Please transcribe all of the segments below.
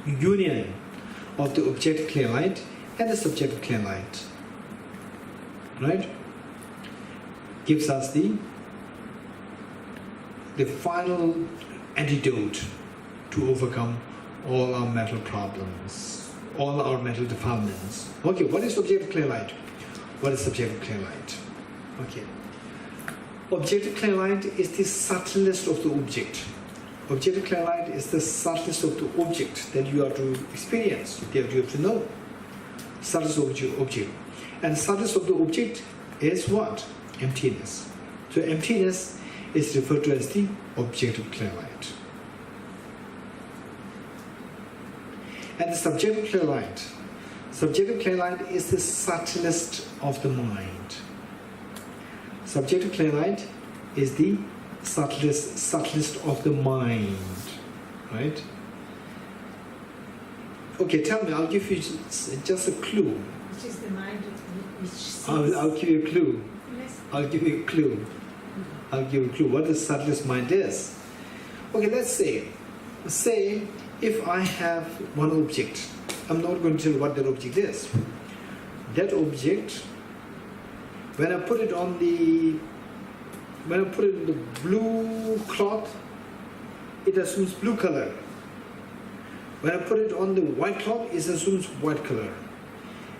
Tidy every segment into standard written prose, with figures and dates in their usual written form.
union of the objective clear light and the subjective clear light, right, gives us the final antidote to overcome all our mental problems, all our mental defilements. Okay, what is objective clear light? What is subjective clear light? Okay. Objective clear light is the subtlest of the object. Objective clear light is the subtlest of the object that you are to experience, you have to know. Subtlest object. And the subtlest of the object is what? Emptiness. So emptiness is referred to as the objective clear light. And the subjective clear light. Subjective clear light is the subtlest of the mind. Subjective clear light is the subtlest of the mind, right? Okay, tell me, I'll give you just a clue. Which is the mind which sees. I'll give you a clue. Yes. I'll give you a clue. I'll give you a clue what the subtlest mind is. Okay, let's say if I have one object, I'm not going to tell you what that object is. That object, when I put it on the blue cloth, it assumes blue color. When I put it on the white cloth, it assumes white color.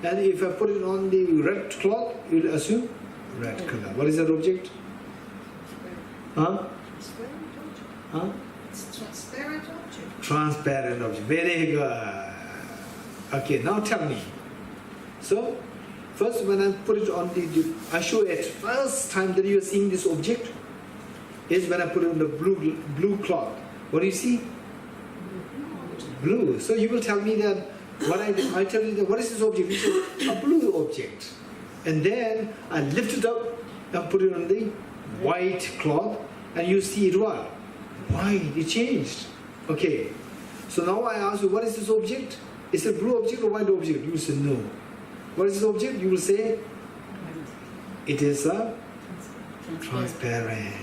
And if I put it on the red cloth, it will assume red color. What is that object? Huh? Huh? It's transparent object. Transparent object. Very good. Okay, now tell me. So, first when I put it on I show it first time that you are seeing this object is when I put it on the blue cloth. What do you see? Blue. So you will tell me that I tell you that what is this object? It's a blue object. And then I lift it up and put it on the white cloth and you see it what? White. It changed. Okay. So now I ask you, what is this object? Is it a blue object or white object? You will say no. What is this object? You will say it is a transparent.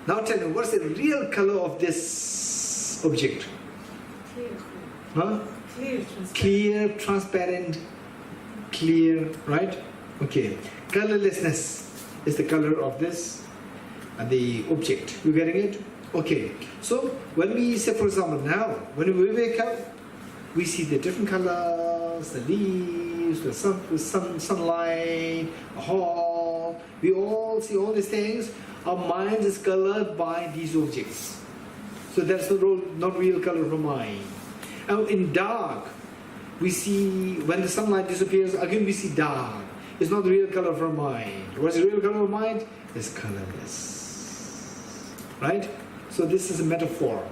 Now tell me, what's the real color of this object? Clear. Huh? Clear, transparent. Clear, transparent, clear, right? Okay. Colorlessness is the color of this the object. You getting it? Okay. So when we say, for example, now when we wake up, we see the different colors, the leaves, the sunlight, a hall. We all see all these things. Our mind is colored by these objects. So that's not real color of the mind. And in dark, we see, when the sunlight disappears, again we see dark. It's not the real color of our mind. What's the real color of mind? It's colorless. Right? So this is a metaphor.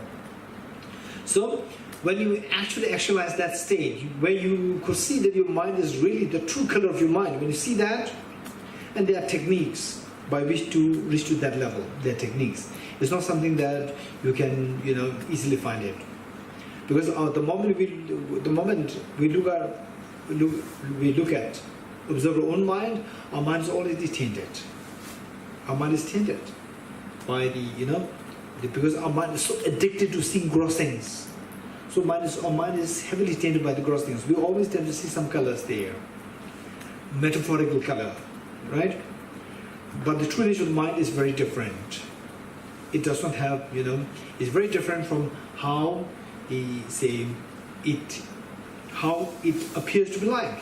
So when you actually actualize that state, where you could see that your mind is really the true color of your mind, when you see that, and there are techniques by which to reach to that level. There are techniques. It's not something that you can, easily find it. Because the moment we look at, observe our own mind, our mind is already tainted. Our mind is tainted by because our mind is so addicted to seeing gross things. So our mind is heavily tainted by the gross things. We always tend to see some colors there, metaphorical color, right? But the true nature of the mind is very different. It does not have, it's very different from how how it appears to be like.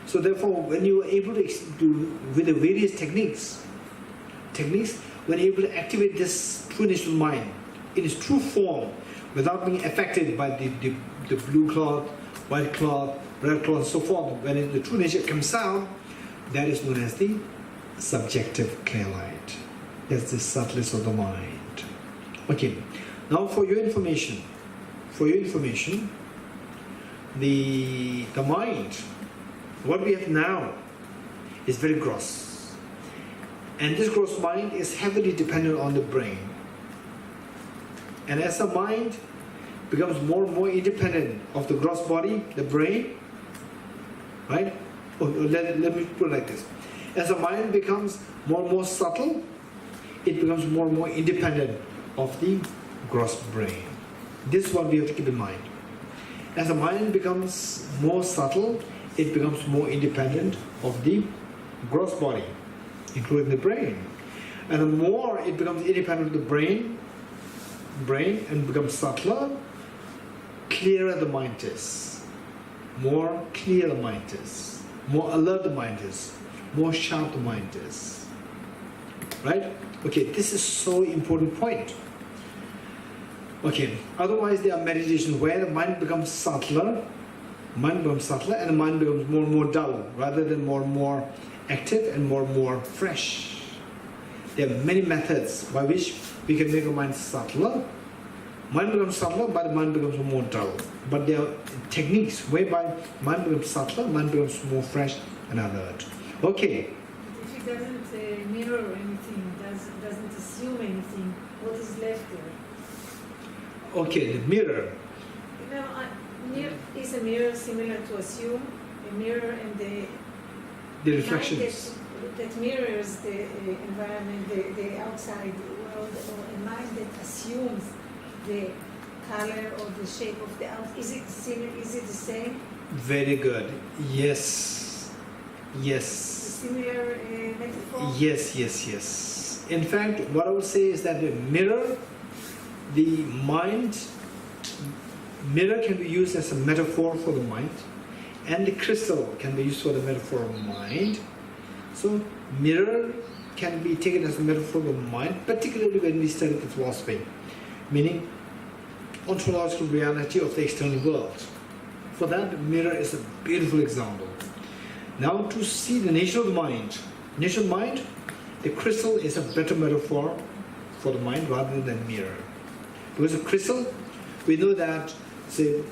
So therefore, when you are able to with the various techniques, when you're able to activate this true nature of the mind in its true form, without being affected by the blue cloth, white cloth, red cloth, and so forth, when the true nature comes out, that is known as the subjective clear light. That's the subtlest of the mind. Okay, now for your information, the mind, what we have now, is very gross. And this gross mind is heavily dependent on the brain. And as the mind becomes more and more independent of the gross body, the brain, right? Let me put it like this. As the mind becomes more and more subtle, it becomes more and more independent of the gross brain. This is what we have to keep in mind. As the mind becomes more subtle, it becomes more independent of the gross body, including the brain. And the more it becomes independent of the brain and becomes subtler, clearer the mind is. More clear the mind is. More alert the mind is. More sharp the mind is. Right? Okay, this is so important point. Okay, otherwise there are meditations where the mind becomes subtler, and the mind becomes more and more dull, rather than more and more active and more fresh. There are many methods by which we can make a mind subtler. Mind becomes subtler, but the mind becomes more dull. But there are techniques whereby mind becomes subtler, mind becomes more fresh and alert. Okay. If it doesn't mirror anything, doesn't assume anything, what is left there? Okay, the mirror. You know, is a mirror similar to assume? A mirror and the reflections. Mind that mirrors the environment, the outside world, or a mind that assumes the color or the shape of the out. Is it similar? Is it the same? Very good. Yes. Yes. Similar metaphor? Yes. In fact, what I would say is that the mirror can be used as a metaphor for the mind, and the crystal can be used for the metaphor of mind. So mirror can be taken as a metaphor of the mind, particularly when we study the philosophy, meaning ontological reality of the external world. For that, mirror is a beautiful example. Now, to see the nature of the mind, the crystal is a better metaphor for the mind rather than mirror. Because a crystal, we know that, say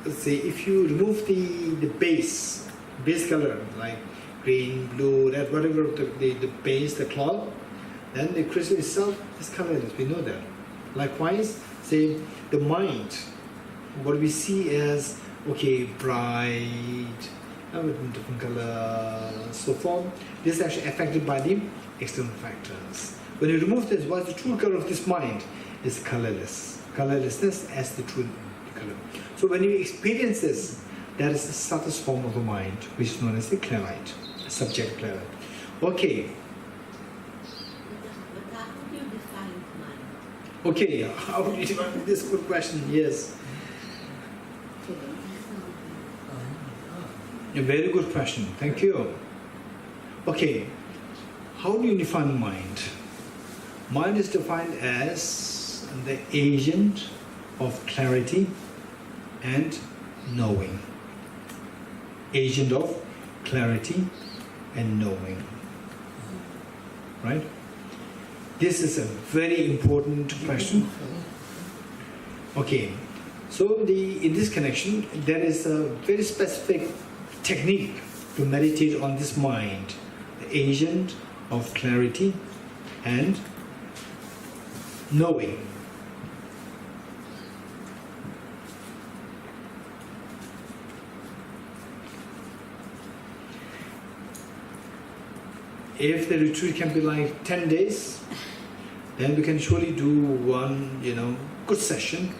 if you remove the base color, like green, blue, red, whatever the base, the cloth, then the crystal itself is colorless. We know that. Likewise, say the mind, what we see as bright, with different color, so forth. This is actually affected by the external factors. When you remove this, what's the true color of this mind? Is colorless. Colorlessness as the true color. So when you experience this, that is the subtlest form of the mind, which is known as the clairlight, subject clairlight. Okay. But how do you define mind? Okay, how do you define this? Good question. Yes. A very good question. Thank you. Okay, how do you define mind? Mind is defined as the agent of clarity and knowing. Agent of clarity and knowing. Right? This is a very important question. Okay, so in this connection, there is a very specific technique to meditate on this mind, the agent of clarity and knowing. If the retreat can be like 10 days, then we can surely do one, good session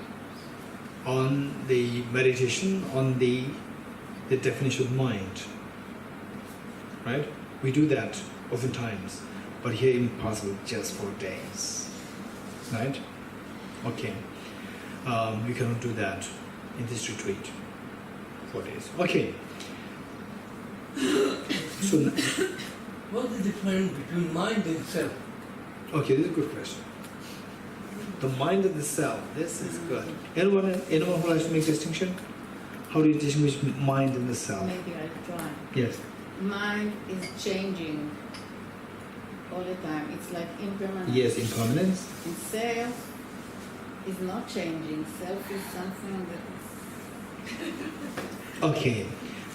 on the meditation, on the definition of mind. Right? We do that oftentimes, but here impossible, just 4 days. Right? Okay. We cannot do that in this retreat. 4 days. Okay. So. What's the difference between mind and self? Okay, this is a good question. The mind and the self. This is good. Anyone who likes to make distinction? How do you distinguish mind and the self? Maybe I'll try. Yes. Mind is changing all the time. It's like impermanence. Yes, impermanence. And self is not changing. Self is something that is... Okay.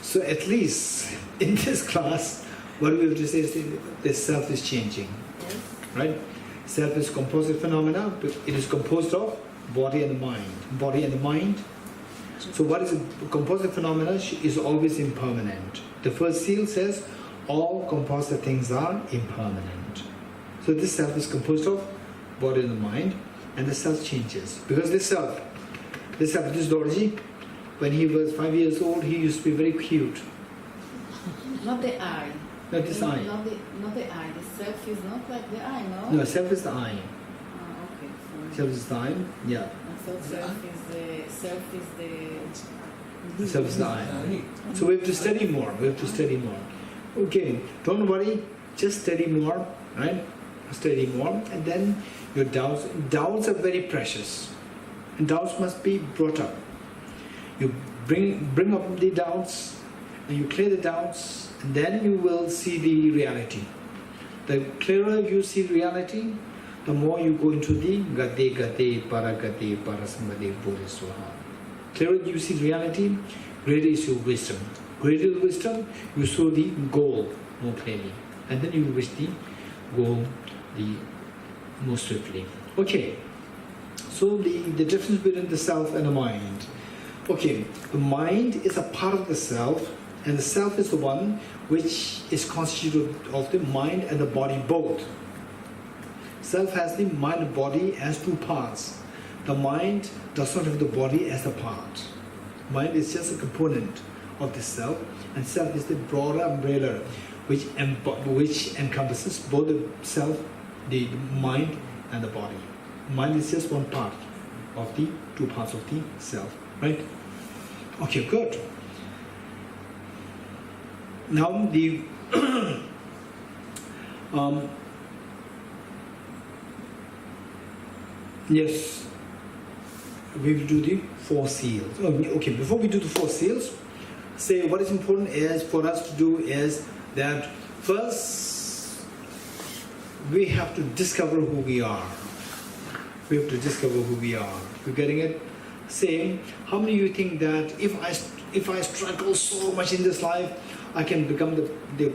So at least in this class, what we have to say is the self is changing. Yes. Right? Self is composite phenomena. It is composed of body and the mind. Body and the mind. So what is a composite phenomena is always impermanent. The first seal says all composite things are impermanent. So this self is composed of body and the mind, and the self changes. Because this self, This Dorji, when he was 5 years old, he used to be very cute. Not the eye. Not this eye. Not the eye. The self is not like the eye, no? No, self is the eye. Oh, okay. Sorry. Self is the eye. Yeah. I thought self is the Self is the eye. So we have to study more. We have to study more. Okay. Don't worry. Just study more, right? Study more, and then your doubts are very precious, and doubts must be brought up. You bring up the doubts, and you clear the doubts, and then you will see the reality. The clearer you see reality, the more you go into the gate paragate parasamade bodhiswaha. Clearer you see reality, greater is your wisdom. Greater the wisdom, you saw the goal more clearly, and then you reach the goal the more swiftly. Okay, so the difference between the self and the mind. Okay, the mind is a part of the self, and the self is the one which is constituted of the mind and the body both. Self has the mind and body as two parts. The mind does not have the body as a part. Mind is just a component of the self, and self is the broader umbrella which encompasses both the self, the mind, and the body. Mind is just one part of the two parts of the self, right? Okay, good. Now the yes, we will do the 4 seals. Okay, before we do the 4 seals, say what is important is for us to do is that first we have to discover who we are. We have to discover who we are. You're getting it? Say, how many of you think that if I struggle so much in this life, I can become the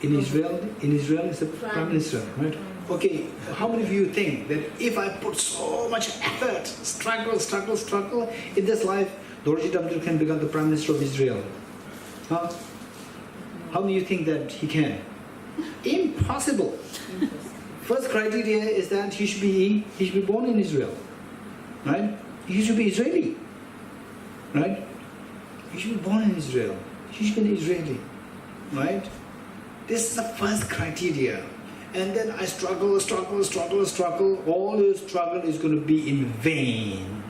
in Israel is the Prime Minister, right? Okay, how many of you think that if I put so much effort, struggle in this life, Dorji Damdul can become the Prime Minister of Israel? Huh? How many of you think that he can? Impossible. First criteria is that he should be born in Israel, right? He should be Israeli, right? He should be born in Israel. He should be an Israeli, right? This is the first criteria. And then I struggle. All your struggle is going to be in vain,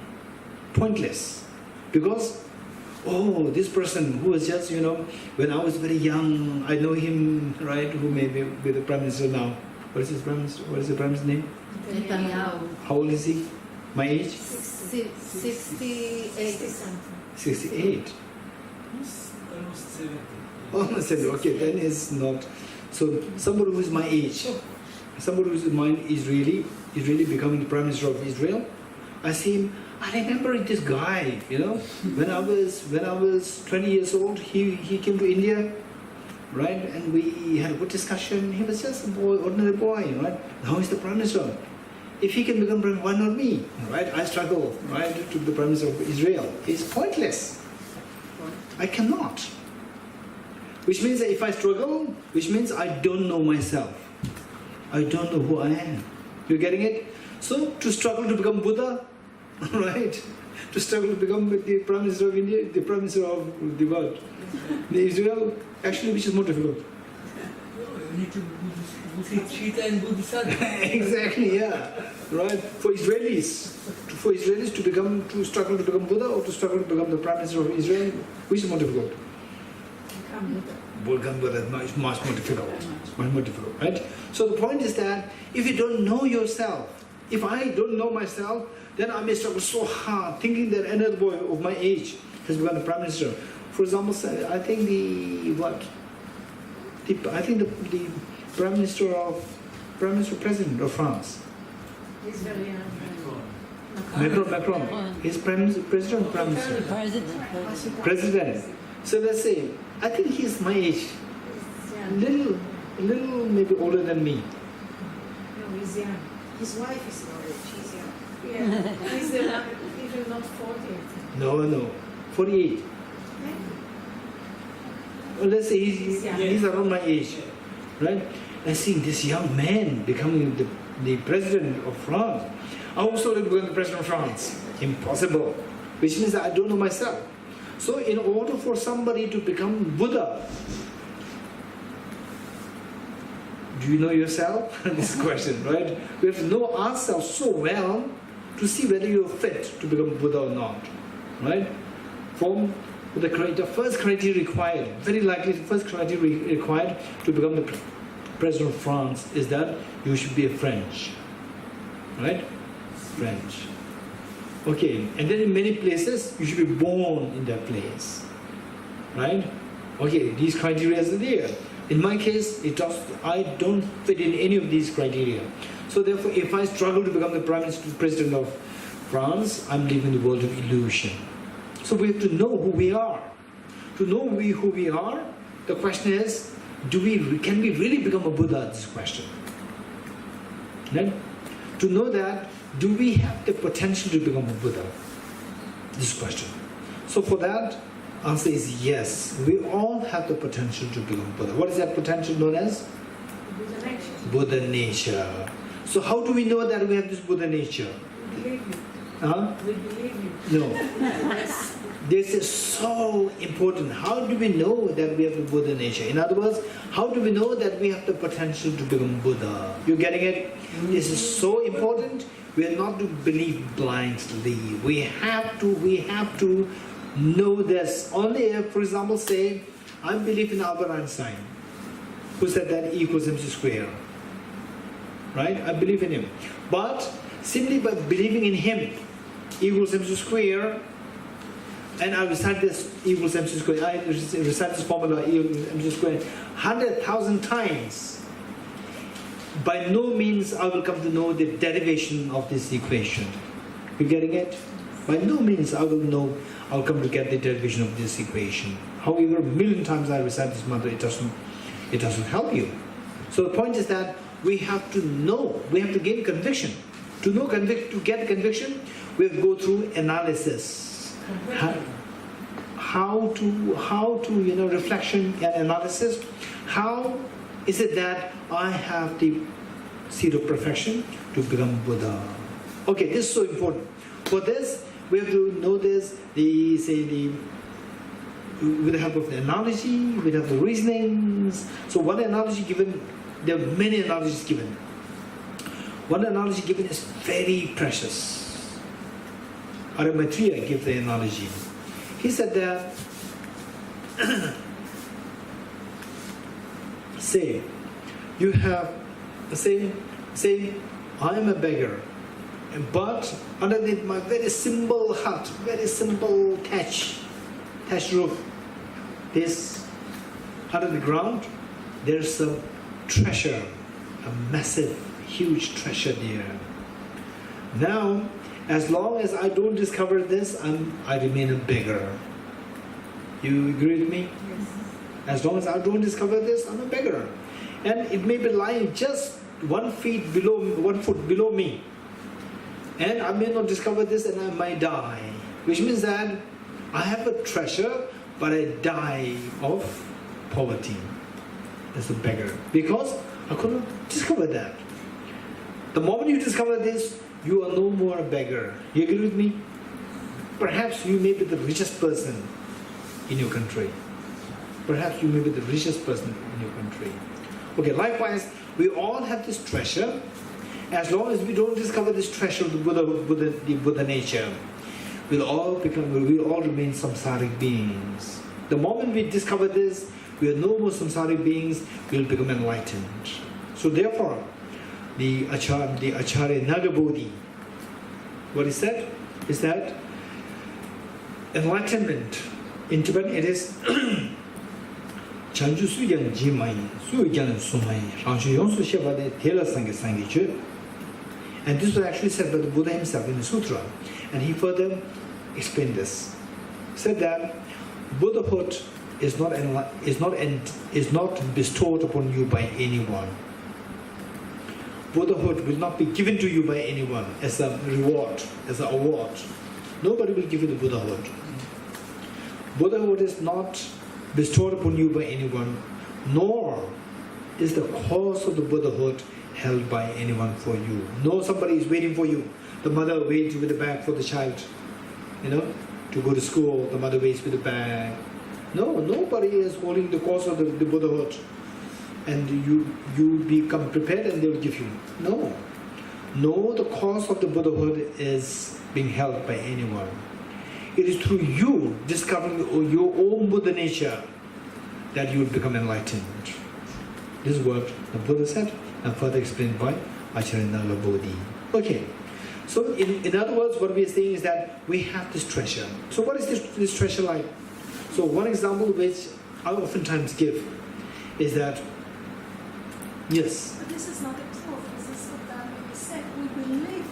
pointless, because this person who was just when I was very young, I know him, right? Who may be the Prime Minister now. What is his Prime Minister? What is the Prime Minister's name? Netanyahu. How old is he? My age? 68. 68. Almost 70. Almost 70. Okay, then it's not. So somebody who is my age, somebody who is mine is really becoming the Prime Minister of Israel. I see him. I remember this guy. When I was 20 years old, he came to India, right? And we had a good discussion. He was just a boy, ordinary boy, right? Now he's the Prime Minister. If he can become Prime Minister, why not me, right? I struggle, right, to be the Prime Minister of Israel. It's pointless. I cannot. Which means that if I struggle, which means I don't know myself. I don't know who I am. You're getting it? So to struggle to become Buddha, right? To struggle to become the Prime Minister of India, the Prime Minister of the world, the Israel, actually, which is more difficult. You need to Bodhicitta and Bodhisattva. Exactly, yeah. Right? For Israelis to struggle to become Buddha or to struggle to become the Prime Minister of Israel, which is more difficult? Become Buddha is much more difficult. Much more difficult, right? So the point is that if you don't know yourself, if I don't know myself, then I may struggle so hard thinking that another boy of my age has become the Prime Minister. For example, I think the Prime Minister President of France. He's very young. Macron. He's President or Prime Minister? President. So let's say, I think he's my age. Little maybe older than me. No, he's young. His wife is not rich. She's young. Yeah. He's even not 40. No. 48. Well, let's say he's around my age, right? I see this young man becoming the president of France. I hope so to become the president of France. Impossible. Which means that I don't know myself. So in order for somebody to become Buddha, do you know yourself? This question, right? We have to know ourselves so well to see whether you're fit to become Buddha or not, right? From the first criteria required, very likely the first criteria required to become the president of France is that you should be a French, right? French. Okay, and then in many places you should be born in that place, right? Okay, these criteria are there. In my case, I don't fit in any of these criteria. So therefore, if I struggle to become the president of France, I'm living in the world of illusion. So we have to know who we are. To know who we are, the question is, can we really become a Buddha? This question. Right? To know that, do we have the potential to become a Buddha? This question. So for that, answer is yes. We all have the potential to become Buddha. What is that potential known as? Buddha nature. Buddha nature. So how do we know that we have this Buddha nature? We believe you. Huh? We believe you. No. This is so important. How do we know that we have the Buddha nature? In other words, how do we know that we have the potential to become Buddha? You getting it? This is so important. We are not to believe blindly. We have to know this. Only if, for example, say, I believe in Albert Einstein, who said that E equals mc square. Right? I believe in him. But simply by believing in him, E equals mc square, and I recite this E equals mc square, I recite this formula E equals mc square 100,000 times. By no means I will come to know the derivation of this equation. You getting it? By no means I'll come to get the derivation of this equation. However, a million times I recite this mantra, it doesn't help you. So the point is that we have to know, we have to gain conviction. To get conviction, we have to go through analysis. How to reflection and analysis. How is it that I have the seed of perfection to become Buddha? Okay, this is so important. For this, we have to know this, with the help of the analogy, with the help of the reasonings. So one analogy given, there are many analogies given. One analogy given is very precious. Arimathea gave the analogy. He said that, say I am a beggar, but underneath my very simple hut, very simple thatch roof, this under the ground, there's a treasure, a massive, huge treasure there. Now, as long as I don't discover this, I remain a beggar. You agree with me? Yes. As long as I don't discover this, I'm a beggar. And it may be lying just 1 foot below me. And I may not discover this and I might die. Which means that I have a treasure, but I die of poverty. As a beggar. Because I couldn't discover that. The moment you discover this, you are no more a beggar. You agree with me? Perhaps you may be the richest person in your country. Perhaps you may be the richest person in your country. Okay, likewise, we all have this treasure. As long as we don't discover this treasure of the Buddha nature, we'll all remain samsaric beings. The moment we discover this, we are no more samsaric beings, we'll become enlightened. So therefore, the Acharya Nagabodhi, what he said is that enlightenment, in Tibetan it is Chanju Suyan Jimai, Suyan Sumai, Ranshu Yonsu Shevade, Tela Sangi Sangi Chu. And this was actually said by the Buddha himself in the sutra. And he further explained this. He said that Buddhahood is not bestowed upon you by anyone. Buddhahood will not be given to you by anyone as a reward, as an award. Nobody will give you the Buddhahood. Buddhahood is not bestowed upon you by anyone, nor is the cause of the Buddhahood held by anyone for you. No, somebody is waiting for you. The mother waits with the bag for the child, to go to school. The mother waits with the bag. No, nobody is holding the course of the Buddhahood, and you become prepared and they will give you. No, the cause of the Buddhahood is being held by anyone. It is through you discovering your own Buddha nature that you will become enlightened. This is what the Buddha said, and further explained by Acharya Nala Bodhi. Okay, so in other words, what we are saying is that we have this treasure. So what is this treasure like? So one example which I oftentimes give is that, yes. But this is not a proof. This is what Damdul said. We believe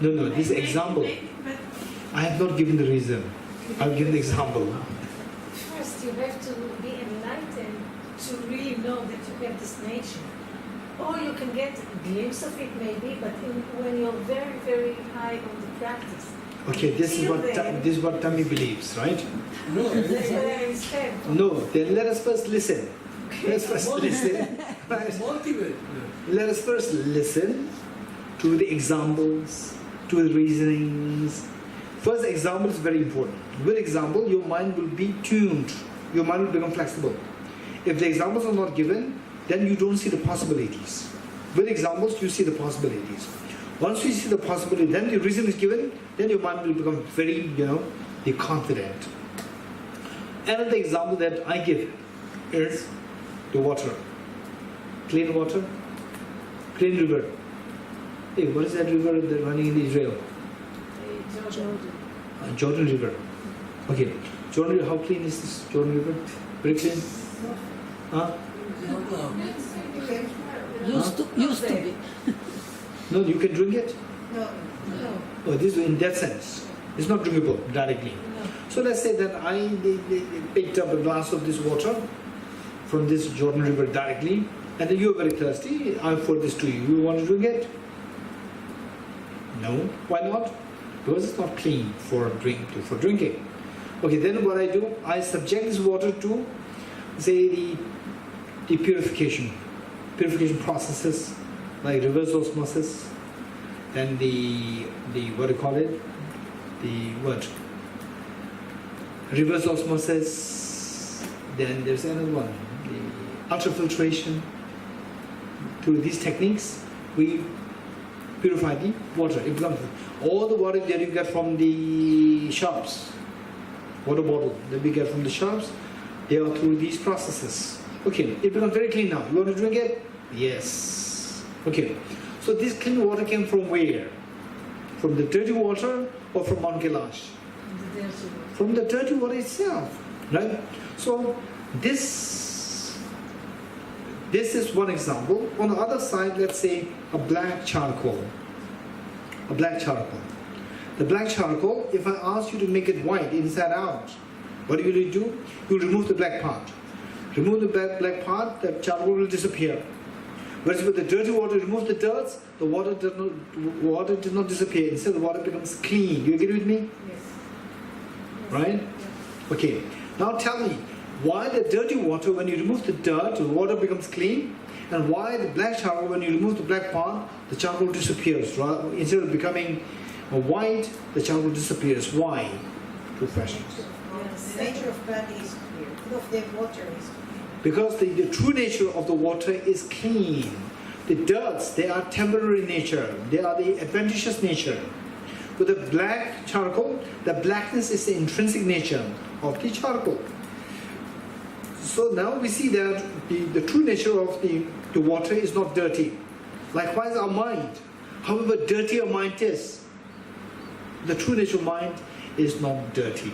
it. No, this example. But I have not given the reason. I've given the example. first, you have to be enlightened to really know that you have this nature. Or you can get a glimpse of it maybe, but when you're very, very high on the practice. Okay, this is what Tammy believes, right? No, No, then let us first listen. Let's first listen. Right? motivate. Let us first listen to the examples, to the reasonings. First example is very important. With example, your mind will be tuned. Your mind will become flexible. If the examples are not given, then you don't see the possibilities. With examples, you see the possibilities. Once you see the possibility, then the reason is given, then your mind will become very, confident. Another example that I give is the water. Clean water, clean river. Hey, what is that river that's running in Israel? Jordan River. Okay, Jordan River, how clean is this Jordan River? Very clean? Huh? Not now. Used to be. No, you can drink it? No. Oh, this in that sense. It's not drinkable directly. No. So let's say that they picked up a glass of this water from this Jordan River directly, and then you're very thirsty. I offer this to you. You want to drink it? No. Why not? Because it's not clean for drinking. Okay, then what I do, I subject this water to, say, the purification processes, like reverse osmosis, then the what do you call it? Reverse osmosis, then there's another one, the ultrafiltration. Through these techniques, we purify the water. It becomes all the water that you get from the shops, water bottle that we get from the shops, they are through these processes. Okay, it becomes very clean now. You want to drink it? Yes. Okay, so this clean water came from where? From the dirty water or from Mount Kailash? From the dirty water itself, right? So this is one example. On the other side, let's say a black charcoal. The black charcoal, if I ask you to make it white inside out, what do? You remove the black part. Remove the black part, the charcoal will disappear. Whereas with the dirty water, remove the dirt, the water does not disappear. Instead, the water becomes clean. You agree with me? Yes. Right? Okay. Now tell me, why the dirty water, when you remove the dirt, the water becomes clean, and why the black charcoal, when you remove the black part, the charcoal disappears. Right? Instead of becoming white, the charcoal disappears. Why? Two questions. The nature of body is clear. Of the water is clear. Because the true nature of the water is clean. The dirts, they are temporary nature. They are the adventitious nature. With the black charcoal, the blackness is the intrinsic nature of the charcoal. So now we see that the true nature of the water is not dirty. Likewise our mind, however dirty our mind is, the true nature of mind is not dirty.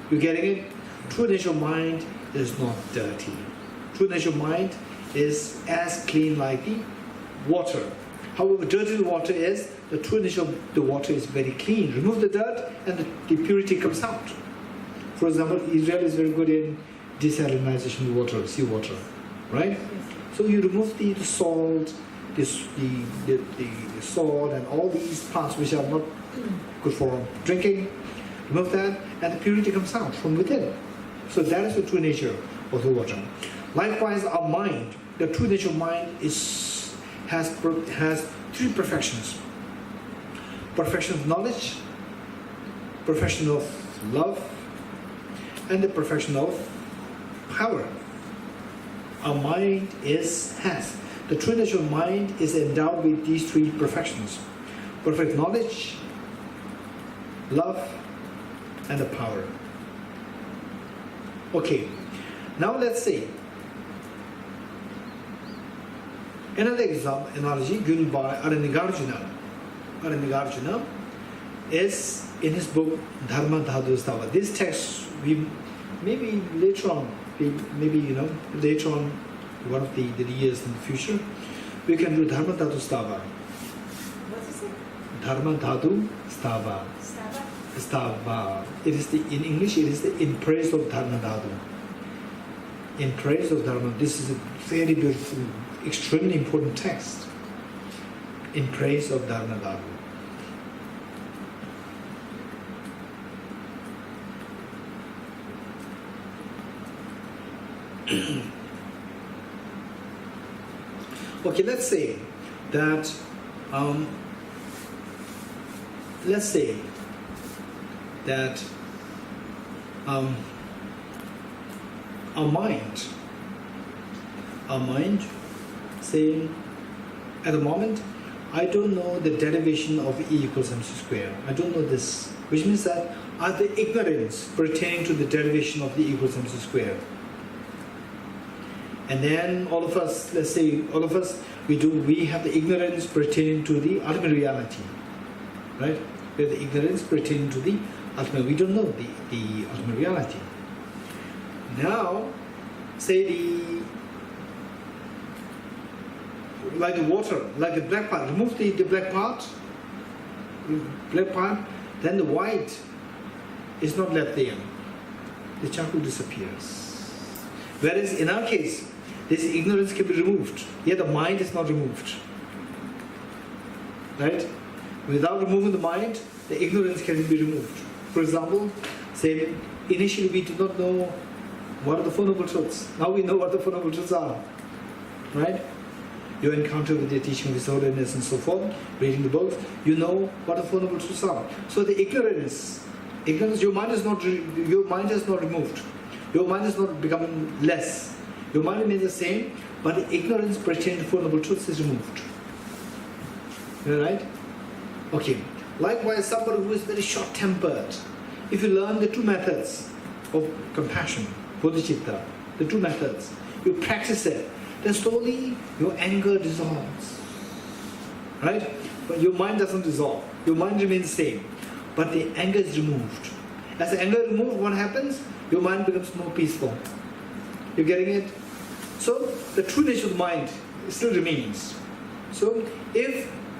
You getting it? True nature of mind is not dirty. True nature of mind is as clean like the water. However dirty the water is, the true nature of the water is very clean. Remove the dirt and the purity comes out. For example, Israel is very good in desalinization water, seawater, right? Yes. So you remove the salt, the salt and all these parts which are not good for drinking. Remove that and the purity comes out from within. So that is the true nature of the water. Likewise, our mind, the true nature of mind is has three perfections: perfection of knowledge, perfection of love, and the perfection of power. Our mind has. The true nature of mind is endowed with these three perfections: perfect knowledge, love, and the power. Okay, now let's say another example, analogy given by Aranagarjuna. Aranagarjuna is in his book Dharma Dhadustava. This text we maybe later on, later on, one of the years in the future, we can do Dharma Dhadustava. What is it? Dharma Dhadu Stava. Stava? Stava. It is in English. It is in praise of Dharma Dhadu. In praise of Dharma. This is a very beautiful, extremely important text. In praise of Dharma Dhadu. Okay, let's say that our mind saying at the moment, I don't know the derivation of E equals mc square. I don't know this, which means that I have the ignorance pertaining to the derivation of the E equals mc square. And then all of us, let's say all of us, we have the ignorance pertaining to the ultimate reality, right? We have the ignorance pertaining to the ultimate. We don't know the ultimate reality. Now, say like the water, like the black part. Remove the black part, then the white is not left there. The charcoal disappears. Whereas in our case, this ignorance can be removed. Yet the mind is not removed. Right? Without removing the mind, the ignorance can be removed. For example, say initially we did not know what are the Four Noble Truths. Now we know what the Four Noble Truths are. Right? You encounter with the teaching of disorderliness and so forth, reading the books, you know what the Four Noble Truths are. So the ignorance, your mind is not removed. Your mind is not becoming less. Your mind remains the same, but the ignorance pertaining to Four Noble Truths is removed. Right? Okay. Likewise, somebody who is very short-tempered, if you learn the two methods of compassion, Bodhicitta, the two methods, you practice it, then slowly your anger dissolves. Right? But your mind doesn't dissolve. Your mind remains the same, but the anger is removed. As the anger is removed, what happens? Your mind becomes more peaceful. You're getting it? So the true nature of the mind still remains. So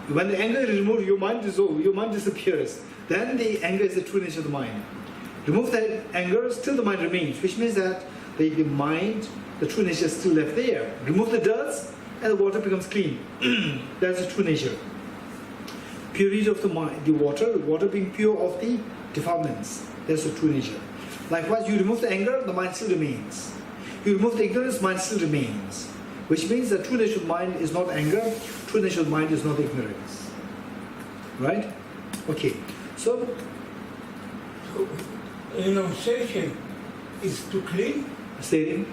when the anger is removed, your mind dissolves, your mind disappears. Then the anger is the true nature of the mind. Remove that anger, still the mind remains, which means that the mind, the true nature is still left there. Remove the dirt and the water becomes clean. That's the true nature. Purity of the mind, the water being pure of the defilements. That's the true nature. Likewise, you remove the anger, the mind still remains. You remove the ignorance, mind still remains. Which means the true nature of mind is not anger, true nature of mind is not ignorance. Right? Okay. So, renunciation is to clean. saying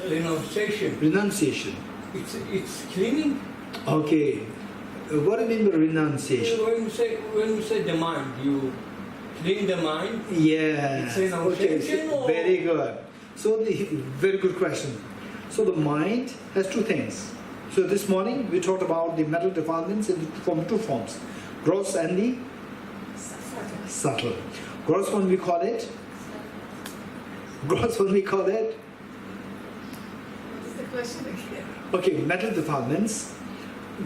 Renunciation. renunciation. It's cleaning. Okay. What do you mean by renunciation? When you say the mind, you clean the mind. Yes. It's Okay. renunciation or- Very good. So, very good question. So the mind has two things. So this morning we talked about the mental defilements in two forms: gross and the subtle. Gross one we call it. What's the question again? Okay, metal defilements.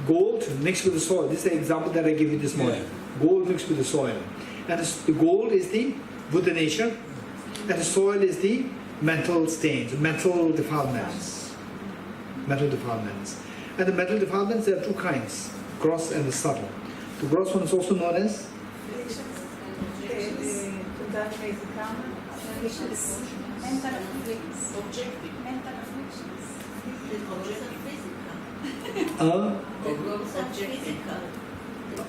Gold mixed with the soil. This is the example that I gave you this morning. Gold mixed with the soil, and the gold is the Buddha nature, and the soil is the mental stains, mental defilements. Mental defilements. And the mental defilements, there are two kinds, gross and the subtle. The gross one is also known as The growth objective.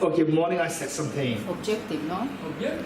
Okay, morning I said something. Objective, no? Object.